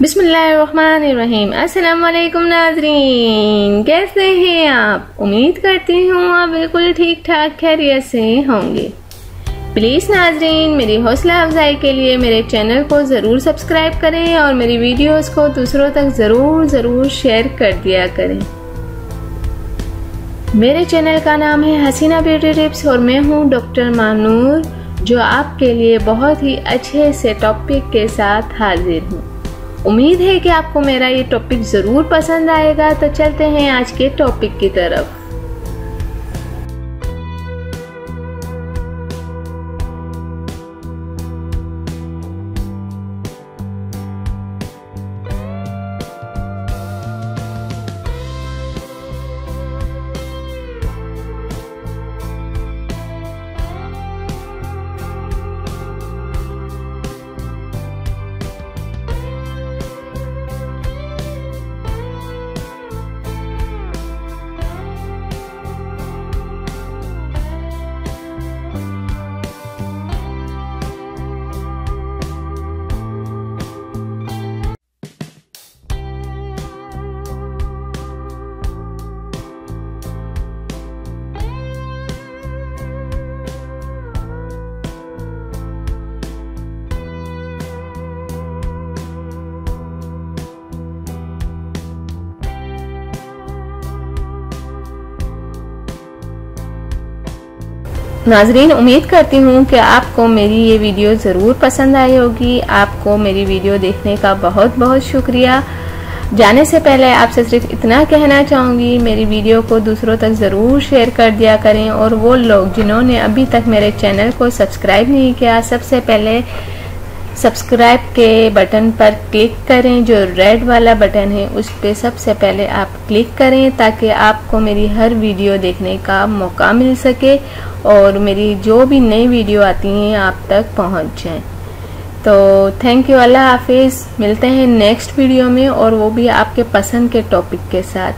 बिस्मिल्लाहिर्रहमानिर्रहीम। अस्सलाम वालेकुम नाज़रीन, कैसे हैं आप? उम्मीद करती हूँ आप बिल्कुल ठीक ठाक खैरियत से होंगे। प्लीज़ नाज़रीन, मेरी हौसला अफजाई के लिए मेरे चैनल को ज़रूर सब्सक्राइब करें और मेरी वीडियोस को दूसरों तक ज़रूर शेयर कर दिया करें। मेरे चैनल का नाम है हसीना ब्यूटी टिप्स और मैं हूँ डॉक्टर मानूर, जो आपके लिए बहुत ही अच्छे से टॉपिक के साथ हाजिर हूँ। उम्मीद है कि आपको मेरा ये टॉपिक ज़रूर पसंद आएगा। तो चलते हैं आज के टॉपिक की तरफ। नाजरीन, उम्मीद करती हूँ कि आपको मेरी ये वीडियो ज़रूर पसंद आई होगी। आपको मेरी वीडियो देखने का बहुत शुक्रिया। जाने से पहले आपसे सिर्फ इतना कहना चाहूँगी, मेरी वीडियो को दूसरों तक ज़रूर शेयर कर दिया करें। और वो लोग जिन्होंने अभी तक मेरे चैनल को सब्सक्राइब नहीं किया, सबसे पहले सब्सक्राइब के बटन पर क्लिक करें। जो रेड वाला बटन है उस पर सबसे पहले आप क्लिक करें, ताकि आपको मेरी हर वीडियो देखने का मौका मिल सके और मेरी जो भी नई वीडियो आती हैं आप तक पहुंच जाएं। तो थैंक यू, अल्लाह हाफिज़। मिलते हैं नेक्स्ट वीडियो में, और वो भी आपके पसंद के टॉपिक के साथ।